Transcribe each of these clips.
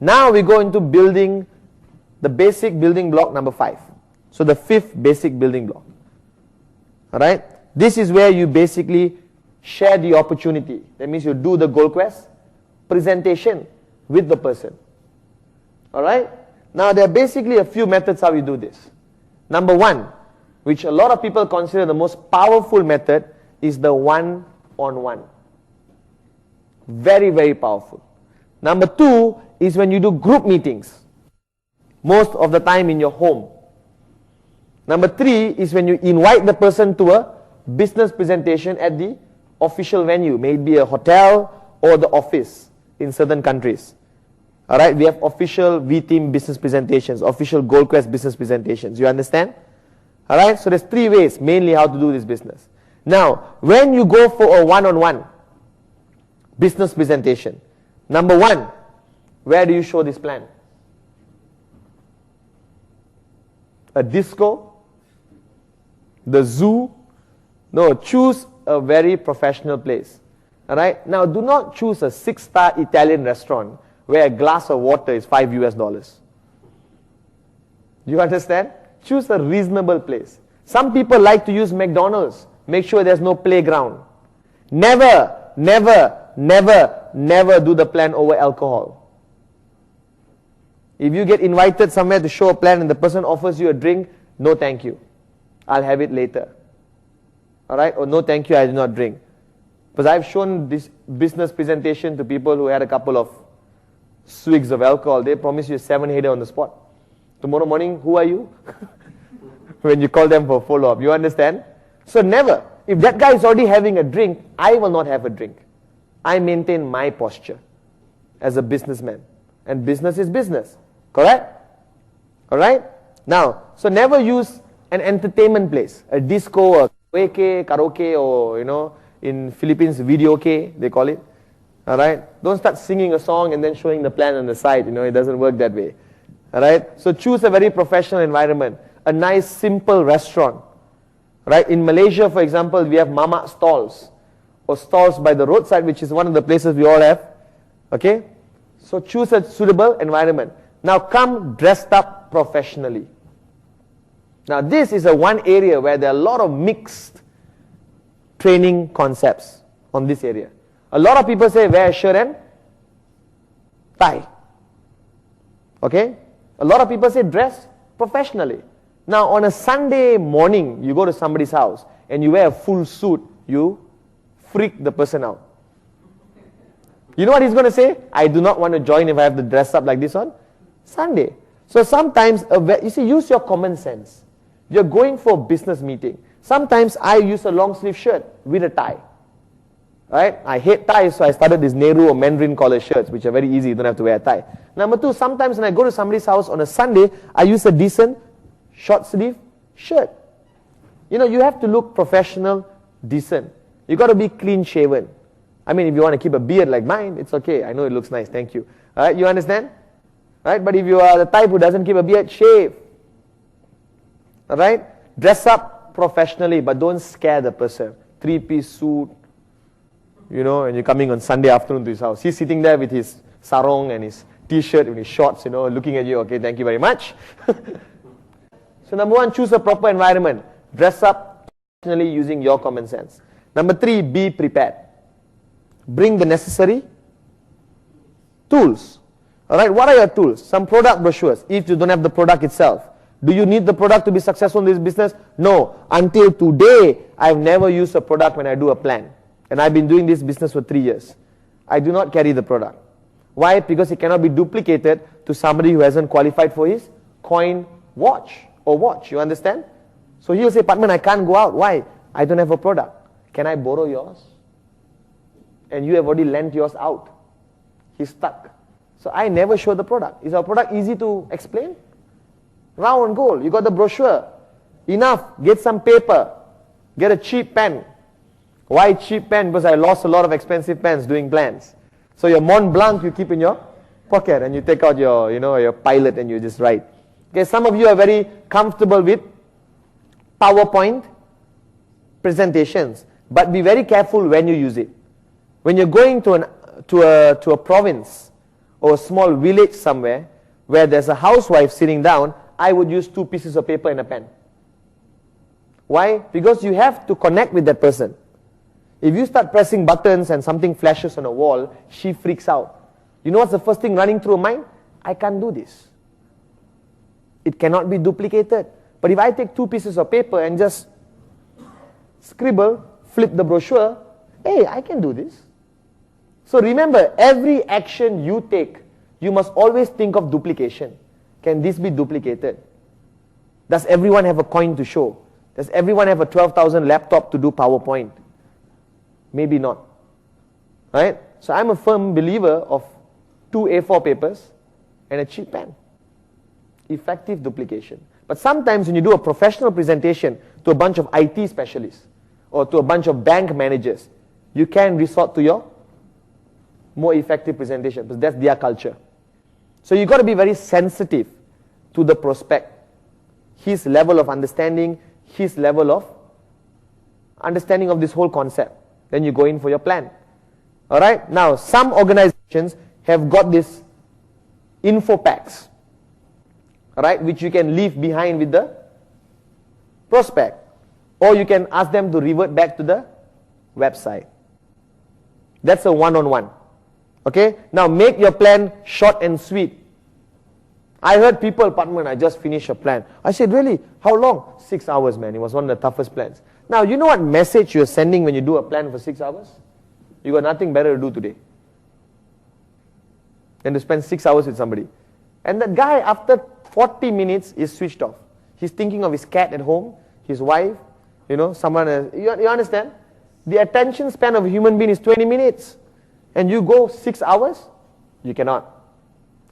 Now we go into building the basic building block number 5. So the 5th basic building block. Alright? This is where you basically share the opportunity. That means you do the goal quest presentation with the person. Alright? Now there are basically a few methods how you do this. Number 1, which a lot of people consider the most powerful method, is the one-on-one. Very, very powerful. Number 2 is when you do group meetings. Most of the time in your home. Number 3 is when you invite the person to a business presentation at the official venue, maybe a hotel or the office in certain countries. Alright, we have official V-Team business presentations, official Gold Quest business presentations. You understand? Alright, so there's 3 ways mainly how to do this business. Now, when you go for a one-on-one business presentation, number 1, where do you show this plan? A disco? The zoo? No, choose a very professional place. Alright, now do not choose a 6-star Italian restaurant where a glass of water is $5. Do you understand? Choose a reasonable place. Some people like to use McDonald's. Make sure there's no playground. Never, never, never, never do the plan over alcohol. If you get invited somewhere to show a plan and the person offers you a drink, no thank you. I'll have it later. Alright? Or no thank you, I do not drink. Because I've shown this business presentation to people who had a couple of swigs of alcohol. They promise you a 7-header on the spot. Tomorrow morning, who are you? When you call them for follow-up. You understand? So never. If that guy is already having a drink, I will not have a drink. I maintain my posture as a businessman. And business is business. Correct? Alright? Now, so never use an entertainment place. A disco, a karaoke, or in Philippines, videoke, they call it. Alright? Don't start singing a song and then showing the plan on the side. It doesn't work that way. Alright? So choose a very professional environment. A nice, simple restaurant. Right? In Malaysia, for example, we have mamak stalls. Or stalls by the roadside, which is one of the places we all have. Okay? So choose a suitable environment. Now come dressed up professionally. Now this is a one area where there are a lot of mixed training concepts on this area. A lot of people say wear a shirt and tie. Okay? A lot of people say dress professionally. Now on a Sunday morning, you go to somebody's house and you wear a full suit, you freak the person out. You know what he's going to say? I do not want to join if I have to dress up like this on Sunday. So sometimes, you see, use your common sense. You're going for a business meeting. Sometimes I use a long sleeve shirt with a tie. Right? I hate ties, so I started these Nehru or Mandarin collar shirts, which are very easy, you don't have to wear a tie. Number 2, sometimes when I go to somebody's house on a Sunday, I use a decent short sleeve shirt. You have to look professional, decent. You got to be clean shaven. I mean, if you want to keep a beard like mine, it's okay. I know it looks nice, thank you. Alright, you understand? Right? But if you are the type who doesn't keep a beard, shave. Alright? Dress up professionally, but don't scare the person. 3-piece suit, and you're coming on Sunday afternoon to his house. He's sitting there with his sarong and his t-shirt and his shorts, looking at you. Okay, thank you very much. So number 1, choose a proper environment. Dress up professionally using your common sense. Number 3, be prepared. Bring the necessary tools. Alright, what are your tools? Some product brochures, if you don't have the product itself. Do you need the product to be successful in this business? No. Until today, I've never used a product when I do a plan. And I've been doing this business for 3 years. I do not carry the product. Why? Because it cannot be duplicated to somebody who hasn't qualified for his coin watch. You understand? So he'll say, Patman, I can't go out. Why? I don't have a product. Can I borrow yours? And you have already lent yours out. He's stuck. So I never show the product. Is our product easy to explain? Round goal. You got the brochure. Enough. Get some paper. Get a cheap pen. Why cheap pen? Because I lost a lot of expensive pens doing plans. So your Mont Blanc you keep in your pocket and you take out your, your pilot and you just write. Okay, some of you are very comfortable with PowerPoint presentations, but be very careful when you use it. When you're going to a province or a small village somewhere where there's a housewife sitting down, I would use 2 pieces of paper and a pen. Why? Because you have to connect with that person. If you start pressing buttons and something flashes on a wall, she freaks out. You know what's the first thing running through her mind? I can't do this. It cannot be duplicated. But if I take 2 pieces of paper and just scribble, flip the brochure, hey, I can do this. So remember, every action you take, you must always think of duplication. Can this be duplicated? Does everyone have a coin to show? Does everyone have a 12,000 laptop to do PowerPoint? Maybe not. Right? So I'm a firm believer of 2 A4 papers and a cheap pen. Effective duplication. But sometimes when you do a professional presentation to a bunch of IT specialists or to a bunch of bank managers, you can resort to your more effective presentation because that's their culture. So you've got to be very sensitive to the prospect, his level of understanding, his level of understanding of this whole concept. Then you go in for your plan. Alright, now some organizations have got this info packs, alright, which you can leave behind with the prospect, or you can ask them to revert back to the website. That's a one-on-one. Okay, now make your plan short and sweet. I heard people, Patman, I just finished a plan. I said, really? How long? 6 hours, man. It was one of the toughest plans. Now, you know what message you're sending when you do a plan for 6 hours? You got nothing better to do today than to spend 6 hours with somebody. And that guy, after 40 minutes, is switched off. He's thinking of his cat at home, his wife, someone else. You understand? The attention span of a human being is 20 minutes. And you go 6 hours? You cannot.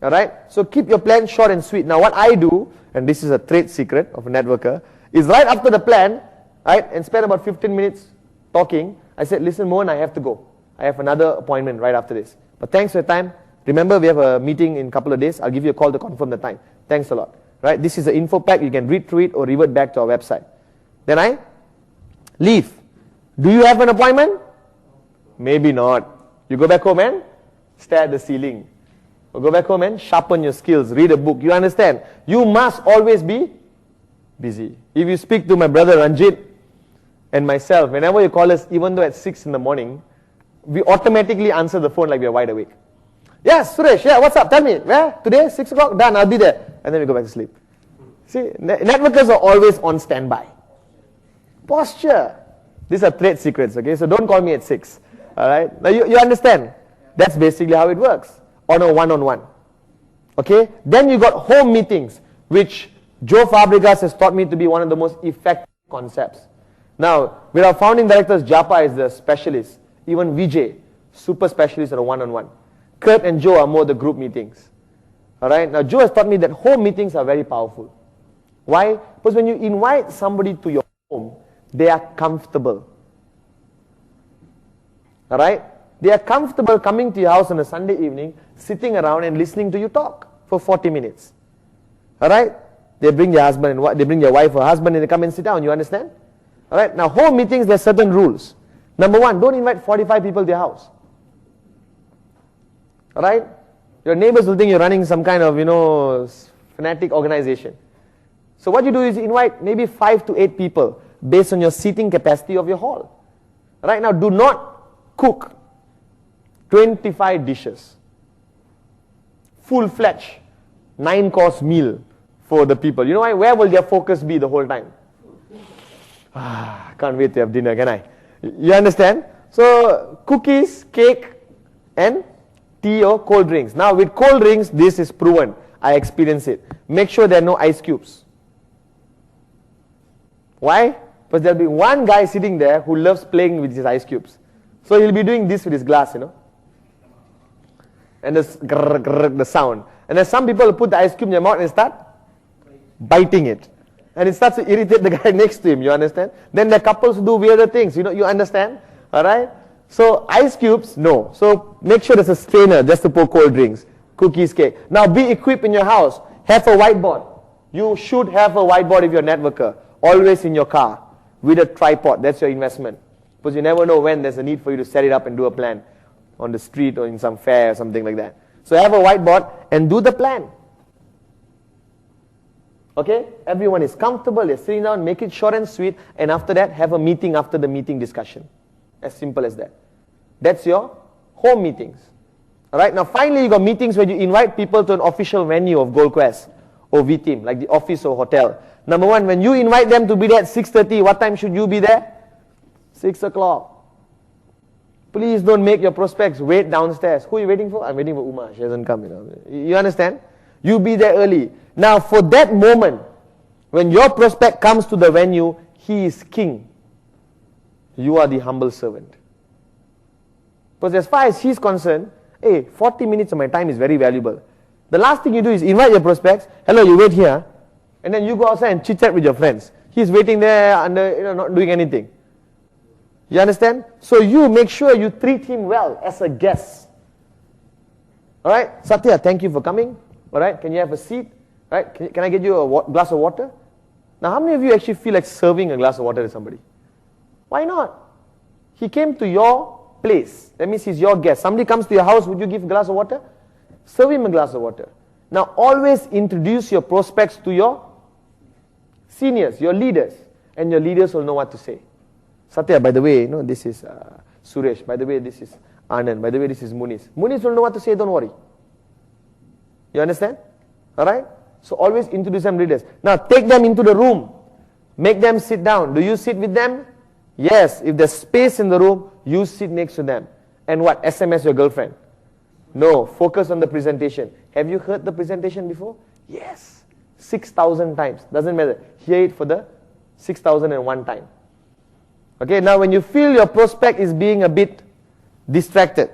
Alright? So keep your plan short and sweet. Now what I do, and this is a trade secret of a networker, is right after the plan, right, and spend about 15 minutes talking, I said, listen, Mohan, I have to go. I have another appointment right after this. But thanks for your time. Remember, we have a meeting in a couple of days. I'll give you a call to confirm the time. Thanks a lot. Right? This is the info pack. You can read through it or revert back to our website. Then I leave. Do you have an appointment? Maybe not. You go back home and stare at the ceiling. Or go back home and sharpen your skills. Read a book. You understand? You must always be busy. If you speak to my brother Ranjit and myself, whenever you call us, even though at 6 in the morning, we automatically answer the phone like we are wide awake. Yes, Suresh, yeah, what's up? Tell me. Where? Today, 6 o'clock? Done, I'll be there. And then we go back to sleep. See, networkers are always on standby. Posture. These are trade secrets, okay? So don't call me at 6. Alright? Now you understand. That's basically how it works. On a one-on-one. Okay? Then you got home meetings, which Joe Fabregas has taught me to be one of the most effective concepts. Now, with our founding directors, Japa is the specialist. Even Vijay, super specialist at a one-on-one. Kurt and Joe are more the group meetings. Alright? Now, Joe has taught me that home meetings are very powerful. Why? Because when you invite somebody to your home, they are comfortable. Alright? They are comfortable coming to your house on a Sunday evening, sitting around and listening to you talk for 40 minutes. Alright? They bring their husband and they bring their wife or husband and they come and sit down. You understand? Alright? Now, home meetings, there are certain rules. Number 1, don't invite 45 people to your house. Alright? Your neighbors will think you're running some kind of, fanatic organization. So what you do is invite maybe 5 to 8 people based on your seating capacity of your hall. Right now, do not cook 25 dishes. Full-fledged 9-course meal for the people. You know why? Where will their focus be the whole time? Can't wait to have dinner, can I? You understand? So, cookies, cake, and tea or cold drinks. Now, with cold drinks, this is proven. I experience it. Make sure there are no ice cubes. Why? Because there will be one guy sitting there who loves playing with his ice cubes. So he'll be doing this with his glass, And this grrr, grrr, the sound. And then some people put the ice cube in their mouth and start biting it. And it starts to irritate the guy next to him, you understand? Then the couples do weirder things, you understand? Alright? So ice cubes, no. So make sure there's a strainer just to pour cold drinks, cookies, cake. Now be equipped in your house. Have a whiteboard. You should have a whiteboard if you're a networker. Always in your car with a tripod. That's your investment. Because you never know when there's a need for you to set it up and do a plan on the street or in some fair or something like that. So have a whiteboard and do the plan. Okay? Everyone is comfortable, they're sitting down, make it short and sweet, and after that, have a meeting after the meeting discussion. As simple as that. That's your home meetings. Alright, now finally you got meetings where you invite people to an official venue of Gold Quest or V-Team, like the office or hotel. Number one, when you invite them to be there at 6:30, what time should you be there? 6 o'clock. Please don't make your prospects wait downstairs. Who are you waiting for? I'm waiting for Uma. She hasn't come. You understand? You be there early. Now for that moment, when your prospect comes to the venue, he is king. You are the humble servant. Because as far as he's concerned, hey, 40 minutes of my time is very valuable. The last thing you do is invite your prospects. Hello, you wait here. And then you go outside and chit-chat with your friends. He's waiting there under, not doing anything. You understand? So you make sure you treat him well as a guest. Alright? Satya, thank you for coming. Alright? Can you have a seat? Right? Can I get you a glass of water? Now, how many of you actually feel like serving a glass of water to somebody? Why not? He came to your place. That means he's your guest. Somebody comes to your house, would you give a glass of water? Serve him a glass of water. Now, always introduce your prospects to your seniors, your leaders, and your leaders will know what to say. Satya, by the way, this is Suresh. By the way, this is Anand. By the way, this is Muniz. Muniz will know what to say, don't worry. You understand? Alright? So always introduce them leaders. Now take them into the room. Make them sit down. Do you sit with them? Yes. If there's space in the room, you sit next to them. And what? SMS your girlfriend? No. Focus on the presentation. Have you heard the presentation before? Yes. 6,000 times. Doesn't matter. Hear it for the 6,001 time. Okay, now when you feel your prospect is being a bit distracted,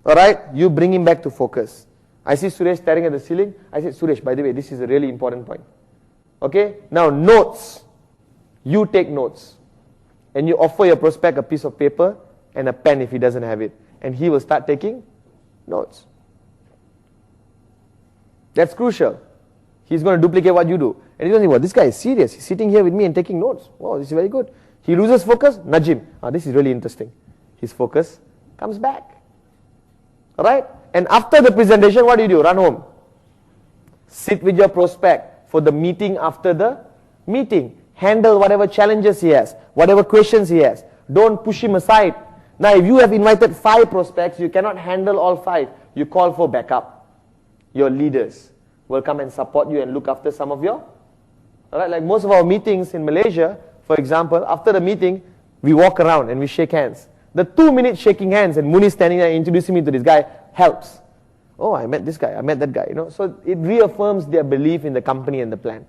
alright, you bring him back to focus. I see Suresh staring at the ceiling. I said, Suresh, by the way, this is a really important point. Okay, now notes. You take notes. And you offer your prospect a piece of paper and a pen if he doesn't have it. And he will start taking notes. That's crucial. He's going to duplicate what you do. And he's going to say, well, this guy is serious. He's sitting here with me and taking notes. Wow, this is very good. He loses focus, nudge him. This is really interesting. His focus comes back. Alright? And after the presentation, what do? Run home. Sit with your prospect for the meeting after the meeting. Handle whatever challenges he has, whatever questions he has. Don't push him aside. Now, if you have invited 5 prospects, you cannot handle all 5. You call for backup. Your leaders will come and support you and look after some of your... Alright, like most of our meetings in Malaysia, for example, after the meeting, we walk around and we shake hands. The 2 minutes shaking hands and Muni standing there introducing me to this guy helps. Oh, I met this guy, I met that guy, So it reaffirms their belief in the company and the plan.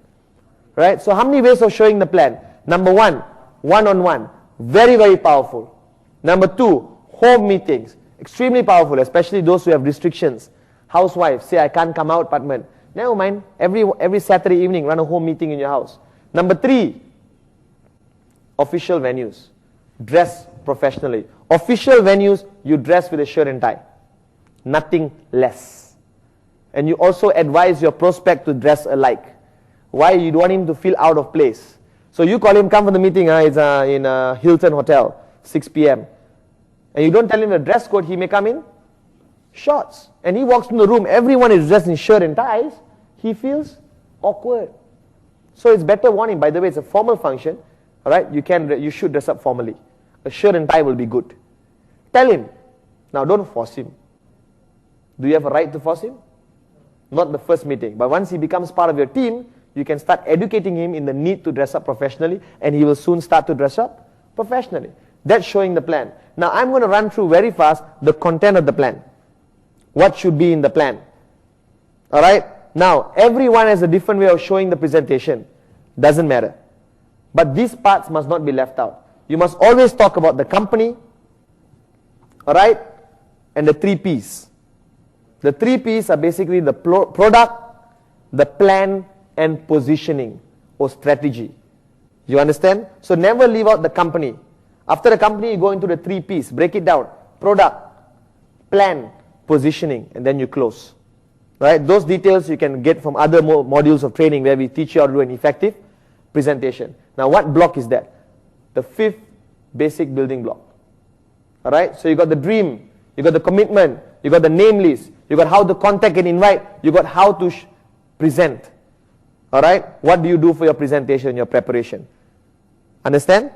Right? So how many ways of showing the plan? Number 1, one-on-one. Very, very powerful. Number 2, home meetings. Extremely powerful, especially those who have restrictions. Housewives say, I can't come out, Patman. Never mind. Every Saturday evening, run a home meeting in your house. Number 3, official venues. Dress professionally. Official venues, you dress with a shirt and tie. Nothing less. And you also advise your prospect to dress alike. Why? You don't want him to feel out of place. So you call him, come for the meeting, it's in Hilton Hotel, 6 p.m. And you don't tell him the dress code, he may come in shorts. And he walks in the room, everyone is dressed in shirt and ties, he feels awkward. So it's better warn him, by the way, it's a formal function, alright, you should dress up formally. A shirt and tie will be good. Tell him. Now don't force him. Do you have a right to force him? Not the first meeting. But once he becomes part of your team, you can start educating him in the need to dress up professionally, and he will soon start to dress up professionally. That's showing the plan. Now I'm going to run through very fast the content of the plan. What should be in the plan? Alright? Now, everyone has a different way of showing the presentation. Doesn't matter. But these parts must not be left out. You must always talk about the company, alright, and the 3 P's. The 3 P's are basically the product, the plan, and positioning or strategy. You understand? So never leave out the company. After the company, you go into the 3 P's. Break it down. Product, plan, positioning, and then you close. Right? Those details you can get from other modules of training where we teach you how to do an effective presentation. Now, what block is that? The 5th basic building block. Alright? So you got the dream, you got the commitment, you got the name list, you got how to contact and invite, you got how to present. Alright? What do you do for your presentation, your preparation? Understand?